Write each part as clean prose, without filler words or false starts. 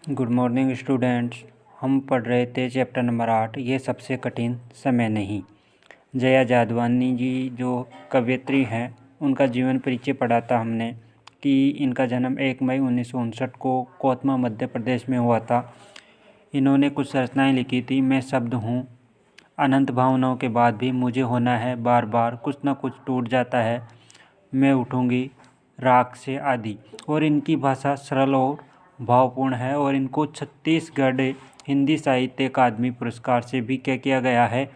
Good morning students. हम पढ़ रहे थे चैप्टर नंबर 8, ये सबसे कठिन समय नहीं। जया जादवानी जी जो कवयित्री हैं, उनका जीवन परिचय पढ़ा था हमने कि इनका जन्म 1 मई 1959 को कोतमा मध्य प्रदेश में हुआ था। इन्होंने कुछ रचनाएं लिखी थी। मैं शब्द हूँ, अनंत भावनाओं के बाद भी मुझे होना है बार बार, कुछ न कुछ टूट जाता है, मैं उठूँगी राख से आदि। और इनकी भाषा सरल और भावपूर्ण है और इनको छत्तीसगढ़ हिंदी साहित्य अकादमी पुरस्कार से भी क्या किया गया है,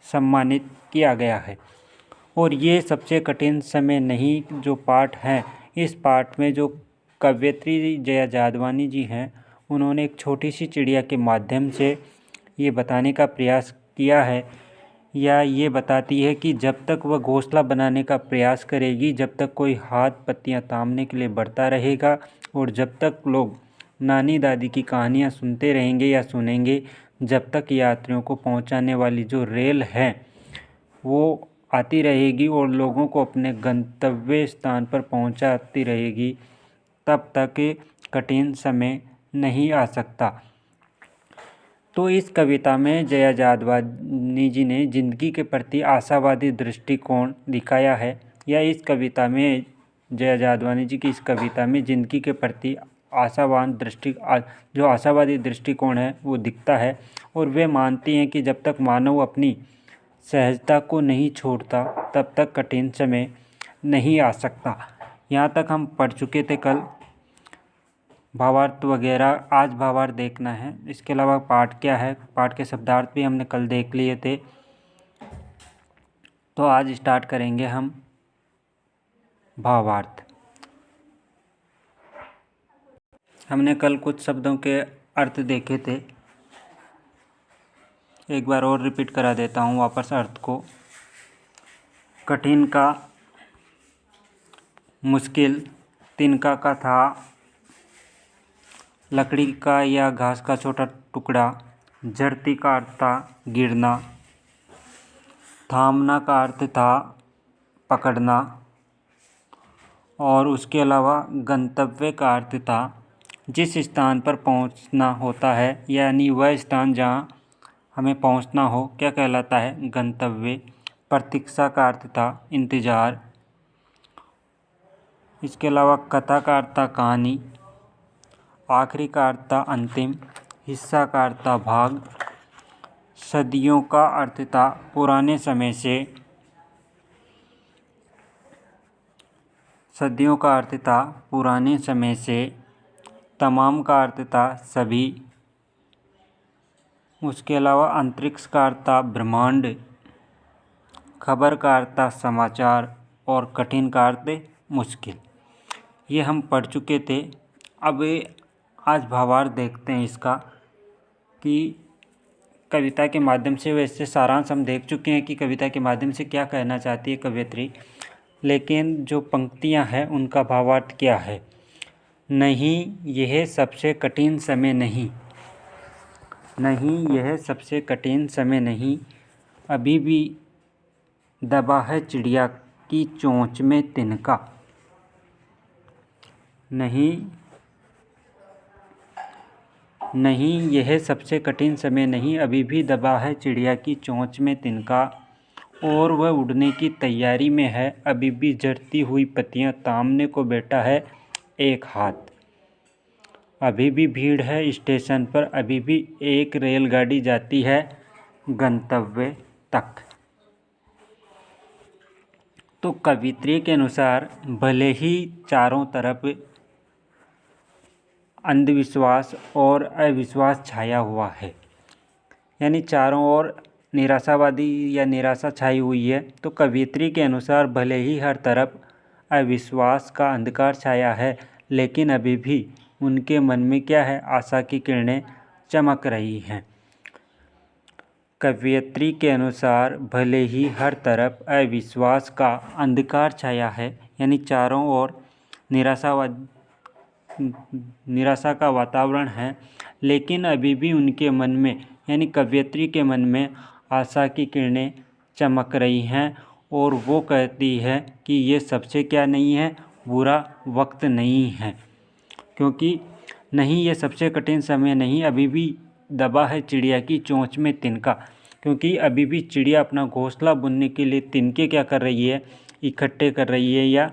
सम्मानित किया गया है। और ये सबसे कठिन समय नहीं जो पाठ है, इस पाठ में जो कवयित्री जया जादवानी जी हैं, उन्होंने एक छोटी सी चिड़िया के माध्यम से ये बताने का प्रयास किया है, या ये बताती है कि जब तक वह घोंसला बनाने का प्रयास करेगी, जब तक कोई हाथ पत्तियां तामने के लिए बढ़ता रहेगा और जब तक लोग नानी दादी की कहानियां सुनते रहेंगे या सुनेंगे, जब तक यात्रियों को पहुंचाने वाली जो रेल है वो आती रहेगी और लोगों को अपने गंतव्य स्थान पर पहुंचाती रहेगी, तब तक कठिन समय नहीं आ सकता। तो इस कविता में जया जादवानी जी ने जिंदगी के प्रति आशावादी दृष्टिकोण दिखाया है, या इस कविता में जया जादवानी जी की इस कविता में जिंदगी के प्रति जो आशावादी दृष्टिकोण है वो दिखता है। और वे मानती हैं कि जब तक मानव अपनी सहजता को नहीं छोड़ता, तब तक कठिन समय नहीं आ सकता। यहाँ तक हम पढ़ चुके थे कल भावार्थ वगैरह, आज भावार्थ देखना है। इसके अलावा पाठ क्या है, पाठ के शब्दार्थ भी हमने कल देख लिए थे। तो आज स्टार्ट करेंगे हम भावार्थ। हमने कल कुछ शब्दों के अर्थ देखे थे, एक बार और रिपीट करा देता हूँ वापस अर्थ को। कठिन का मुश्किल, तिनका का था लकड़ी का या घास का छोटा टुकड़ा, जड़ती का अर्थ था गिरना, थामना का अर्थ था पकड़ना, और उसके अलावा गंतव्य का अर्थ था जिस स्थान पर पहुंचना होता है, यानी वह स्थान जहां हमें पहुंचना हो क्या कहलाता है, गंतव्य। प्रतीक्षा का अर्थ था इंतज़ार। इसके अलावा कथा का अर्थ था कहानी, आखिरी का अर्थ था अंतिम, हिस्सा का अर्थ था भाग, सदियों का अर्थ था पुराने समय से, सदियों का अर्थ था पुराने समय से, तमाम का अर्थ था सभी। उसके अलावा अंतरिक्ष का अर्थ था ब्रह्मांड, खबर का अर्थ था समाचार, और कठिन का अर्थ मुश्किल। ये हम पढ़ चुके थे। अब आज भावार्थ देखते हैं इसका, कि कविता के माध्यम से, वैसे सारांश हम देख चुके हैं कि कविता के माध्यम से क्या कहना चाहती है कवयित्री, लेकिन जो पंक्तियां हैं उनका भावार्थ क्या है। नहीं, यह सबसे कठिन समय नहीं, नहीं यह सबसे कठिन समय नहीं, अभी भी दबा है चिड़िया की चोंच में तिनका। नहीं, नहीं यह सबसे कठिन समय नहीं, अभी भी दबा है चिड़िया की चोंच में तिनका, और वह उड़ने की तैयारी में है, अभी भी झड़ती हुई पत्तियां तामने को बैठा है एक हाथ। अभी भी भीड़ है स्टेशन पर, अभी भी एक रेलगाड़ी जाती है गंतव्य तक। तो कवित्री के अनुसार भले ही चारों तरफ अंधविश्वास और अविश्वास छाया हुआ है, यानी चारों ओर निराशावादी या निराशा छाई हुई है, तो कवित्री के अनुसार भले ही हर तरफ अविश्वास का अंधकार छाया है, लेकिन अभी भी उनके मन में क्या है, आशा की किरणें चमक रही हैं। कवयित्री के अनुसार भले ही हर तरफ अविश्वास का अंधकार छाया है, यानी चारों ओर निराशा का वातावरण है, लेकिन अभी भी उनके मन में, यानी कवयित्री के मन में आशा की किरणें चमक रही हैं, और वो कहती है कि ये सबसे क्या नहीं है, बुरा वक्त नहीं है। क्योंकि नहीं ये सबसे कठिन समय नहीं, अभी भी दबा है चिड़िया की चोंच में तिनका। क्योंकि अभी भी चिड़िया अपना घोंसला बुनने के लिए तिनके क्या कर रही है, इकट्ठे कर रही है या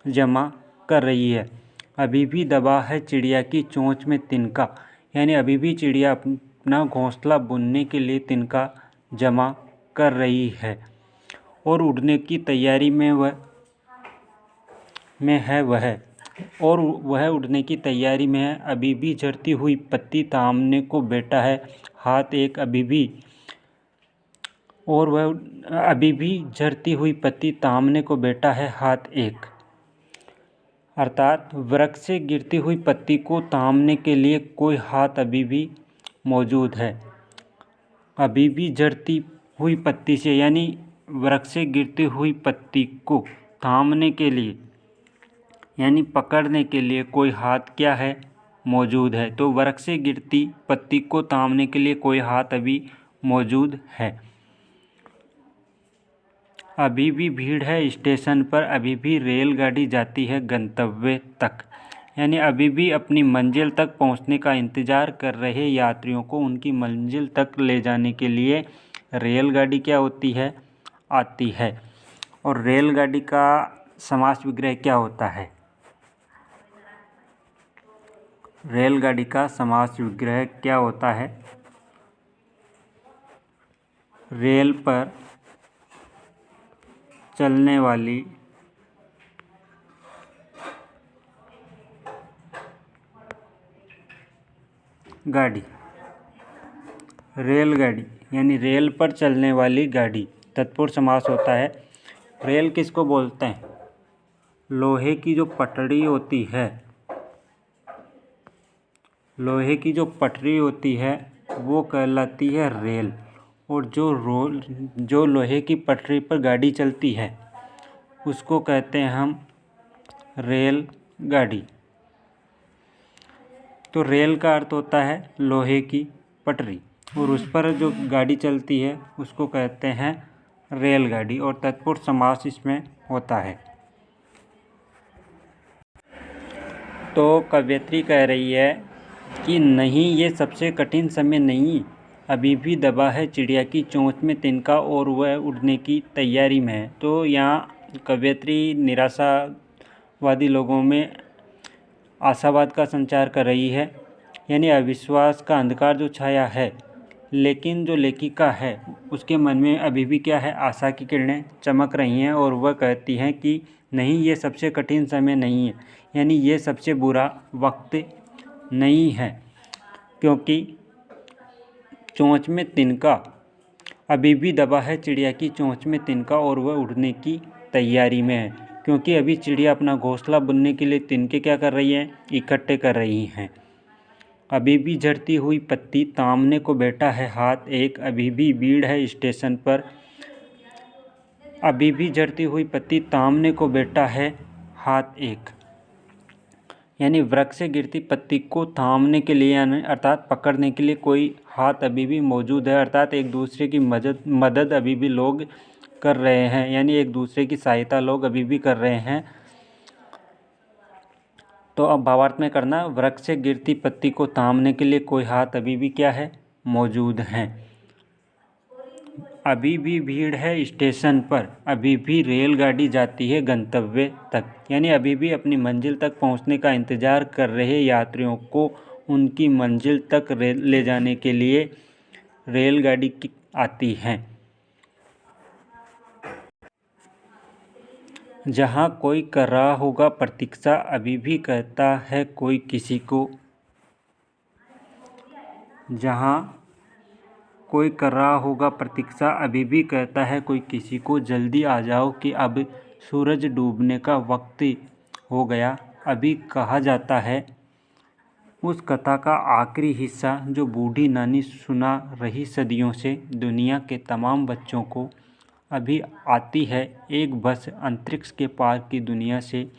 जमा कर रही है। अभी भी दबा है चिड़िया की चोंच में तिनका, यानी अभी भी चिड़िया अपना घोंसला बुनने के लिए तिनका जमा कर रही है और उड़ने की तैयारी में है वह उड़ने की तैयारी में है। अभी भी झड़ती हुई पत्ती थामने को बैठा है हाथ एक, अभी भी झड़ती हुई पत्ती थामने को बैठा है हाथ एक। अर्थात वृक्ष से गिरती हुई पत्ती को थामने के लिए कोई हाथ अभी भी मौजूद है। अभी भी झड़ती हुई पत्ती से, यानी वृक्ष से गिरती हुई पत्ती को थामने के लिए यानी पकड़ने के लिए कोई हाथ क्या है, मौजूद है। तो वृक्ष से गिरती पत्ती को थामने के लिए कोई हाथ अभी मौजूद है। अभी भी भीड़ है स्टेशन पर, अभी भी रेलगाड़ी जाती है गंतव्य तक। यानी अभी भी अपनी मंजिल तक पहुंचने का इंतज़ार कर रहे यात्रियों को उनकी मंजिल तक ले जाने के लिए रेलगाड़ी क्या होती है, आती है। और रेलगाड़ी का समास विग्रह क्या होता है? रेलगाड़ी का समास विग्रह क्या होता है? रेल पर चलने वाली गाड़ी। रेलगाड़ी यानी रेल पर चलने वाली गाड़ी तत्पुरुष समास होता है। रेल किसको बोलते हैं? लोहे की जो पटरी होती है, लोहे की जो पटरी होती है वो कहलाती है रेल। और जो लोहे की पटरी पर गाड़ी चलती है उसको कहते हैं हम रेल गाड़ी। तो रेल का अर्थ होता है लोहे की पटरी और उस पर जो गाड़ी चलती है उसको कहते हैं रेलगाड़ी, और तत्पुरुष समास इसमें होता है। तो कवयित्री कह रही है कि नहीं ये सबसे कठिन समय नहीं, अभी भी दबा है चिड़िया की चोंच में तिनका और वह उड़ने की तैयारी में है। तो यहाँ कवयित्री निराशावादी लोगों में आशावाद का संचार कर रही है, यानी अविश्वास का अंधकार जो छाया है, लेकिन जो लेखिका है उसके मन में अभी भी क्या है, आशा की किरणें चमक रही हैं। और वह कहती हैं कि नहीं ये सबसे कठिन समय नहीं है, यानी ये सबसे बुरा वक्त नहीं है, क्योंकि चोंच में तिनका, अभी भी दबा है चिड़िया की चोंच में तिनका और वह उड़ने की तैयारी में है। क्योंकि अभी चिड़िया अपना घोंसला बुनने के लिए तिनके क्या कर रही हैं, इकट्ठे कर रही हैं। अभी भी झड़ती हुई पत्ती थामने को बैठा है हाथ एक, अभी भी भीड़ है स्टेशन पर, अभी भी झड़ती हुई पत्ती थामने को बैठा है हाथ एक। यानी वृक्ष से गिरती पत्ती को थामने के लिए अर्थात पकड़ने के लिए कोई हाथ अभी भी मौजूद है। अर्थात एक दूसरे की मदद अभी भी लोग कर रहे हैं, यानी एक दूसरे की सहायता लोग अभी भी कर रहे हैं। तो अब भावार्थ में करना, वृक्ष से गिरती पत्ती को थामने के लिए कोई हाथ अभी भी क्या है, मौजूद हैं। अभी भी भीड़ है स्टेशन पर, अभी भी रेलगाड़ी जाती है गंतव्य तक। यानी अभी भी अपनी मंजिल तक पहुंचने का इंतज़ार कर रहे यात्रियों को उनकी मंजिल तक ले जाने के लिए रेलगाड़ी आती है। जहाँ कोई कर रहा होगा प्रतीक्षा, अभी भी कहता है कोई किसी को। जहाँ कोई कर रहा होगा प्रतीक्षा, अभी भी कहता है कोई किसी को, जल्दी आ जाओ कि अब सूरज डूबने का वक्त हो गया। अभी कहा जाता है उस कथा का आखिरी हिस्सा जो बूढ़ी नानी सुना रही सदियों से दुनिया के तमाम बच्चों को। अभी आती है एक बस अंतरिक्ष के पार की दुनिया से,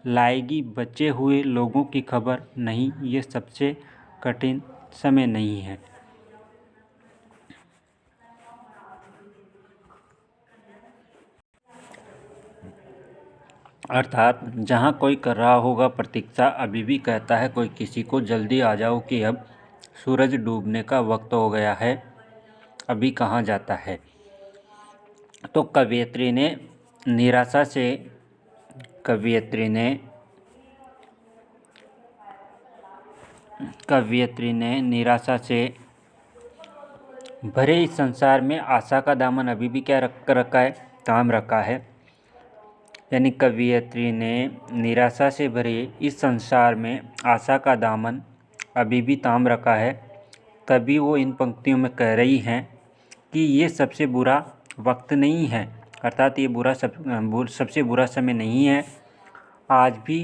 लाएगी बचे हुए लोगों की खबर। नहीं ये सबसे कठिन समय नहीं है। अर्थात जहाँ कोई कर रहा होगा प्रतीक्षा, अभी भी कहता है कोई किसी को, जल्दी आ जाओ कि अब सूरज डूबने का वक्त हो गया है, अभी कहाँ जाता है। तो कवयित्री ने निराशा से भरे इस संसार में आशा का दामन अभी भी क्या रखा है, थाम रखा है। यानी कवयित्री ने निराशा से भरे इस संसार में आशा का दामन अभी भी थाम रखा है। तभी वो इन पंक्तियों में कह रही हैं कि ये सबसे बुरा वक्त नहीं है, अर्थात ये सबसे बुरा समय नहीं है। आज भी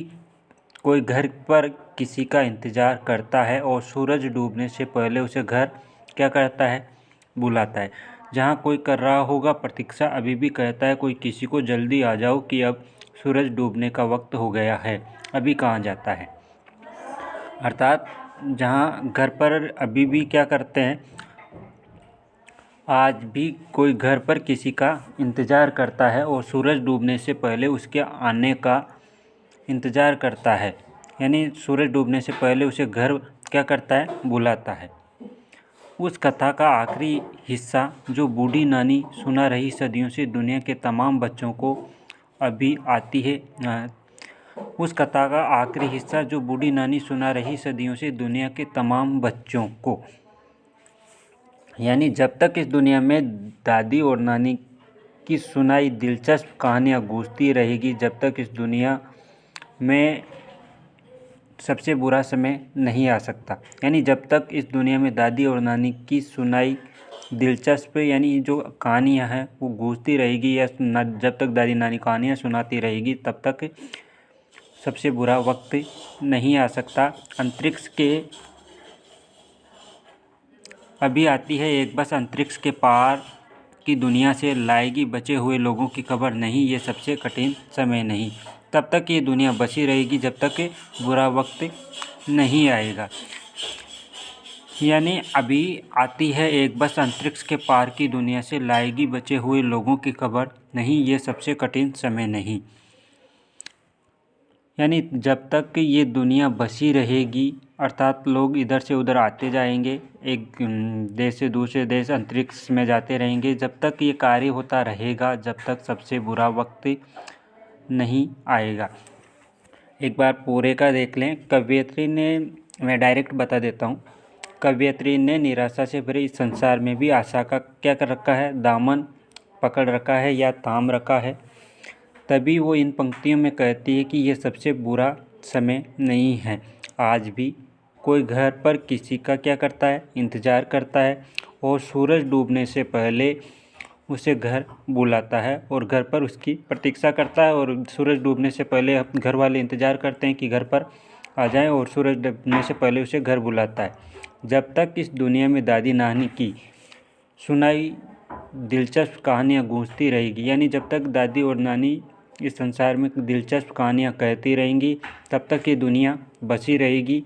कोई घर पर किसी का इंतज़ार करता है और सूरज डूबने से पहले उसे घर क्या करता है, बुलाता है। जहाँ कोई कर रहा होगा प्रतीक्षा, अभी भी कहता है कोई किसी को, जल्दी आ जाओ कि अब सूरज डूबने का वक्त हो गया है, अभी कहाँ जाता है। अर्थात जहाँ घर पर अभी भी क्या करते हैं, आज भी कोई घर पर किसी का इंतज़ार करता है और सूरज डूबने से पहले उसके आने का इंतज़ार करता है। यानी सूरज डूबने से पहले उसे घर क्या करता है, बुलाता है। उस कथा का आखिरी हिस्सा जो बूढ़ी नानी सुना रही सदियों से दुनिया के तमाम बच्चों को अभी आती है। उस कथा का आखिरी हिस्सा जो बूढ़ी नानी सुना रही सदियों से दुनिया के तमाम बच्चों को, यानी जब तक इस दुनिया में दादी और नानी की सुनाई दिलचस्प कहानियाँ गूंजती रहेगी, जब तक इस दुनिया में सबसे बुरा समय नहीं आ सकता। यानी जब तक इस दुनिया में दादी और नानी की सुनाई दिलचस्प, यानी जो कहानियाँ हैं वो गूंजती रहेगी, या जब तक दादी नानी कहानियाँ सुनाती रहेगी, तब तक सबसे बुरा वक्त नहीं आ सकता। अंतरिक्ष के अभी आती है एक बस, अंतरिक्ष के पार की दुनिया से लाएगी बचे हुए लोगों की खबर नहीं, ये सबसे कठिन समय नहीं। तब तक ये दुनिया बची रहेगी जब तक बुरा वक्त नहीं आएगा। यानी अभी आती है एक बस, अंतरिक्ष के पार की दुनिया से लाएगी बचे हुए लोगों की खबर नहीं, ये सबसे कठिन समय नहीं। यानी जब तक ये दुनिया बसी रहेगी, अर्थात लोग इधर से उधर आते जाएंगे, एक देश से दूसरे देश अंतरिक्ष में जाते रहेंगे, जब तक ये कार्य होता रहेगा, जब तक सबसे बुरा वक्त नहीं आएगा। एक बार पूरे का देख लें। कवयित्री ने, मैं डायरेक्ट बता देता हूँ, कवयित्री ने निराशा से भरे इस संसार में भी आशा का क्या कर रखा है, दामन पकड़ रखा है या थाम रखा है। तभी वो इन पंक्तियों में कहती है कि ये सबसे बुरा समय नहीं है। आज भी कोई घर पर किसी का क्या करता है, इंतज़ार करता है और सूरज डूबने से पहले उसे घर बुलाता है और घर पर उसकी प्रतीक्षा करता है। और सूरज डूबने से पहले घर वाले इंतज़ार करते हैं कि घर पर आ जाएं और सूरज डूबने से पहले उसे घर बुलाता है। जब तक इस दुनिया में दादी नानी की सुनाई दिलचस्प कहानियाँ गूंजती रहेगी, यानी जब तक दादी और नानी इस संसार में दिलचस्प कहानियाँ कहती रहेंगी, तब तक ये दुनिया बची रहेगी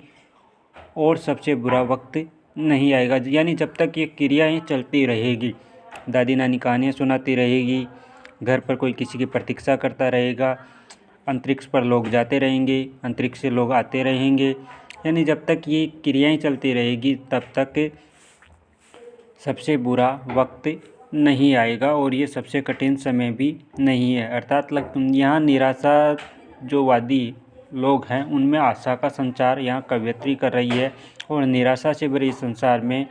और सबसे बुरा वक्त नहीं आएगा। यानी जब तक ये क्रियाएँ चलती रहेगी, दादी नानी कहानियाँ सुनाती रहेगी, घर पर कोई किसी की प्रतीक्षा करता रहेगा, अंतरिक्ष पर लोग जाते रहेंगे, अंतरिक्ष से लोग आते रहेंगे, यानी जब तक ये क्रियाएँ चलती रहेगी तब तक सबसे बुरा वक्त नहीं आएगा और ये सबसे कठिन समय भी नहीं है। अर्थात यहाँ निराशा जो वादी लोग हैं उनमें आशा का संचार यहाँ कवयित्री कर रही है। और निराशा से भरे इस संसार में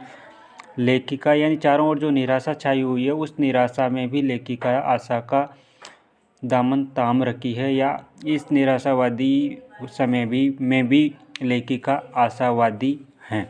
लेखिका, यानी चारों ओर जो निराशा छाई हुई है, उस निराशा में भी लेखिका आशा का दामन थाम रखी है, या इस निराशावादी समय में भी लेखिका आशावादी हैं।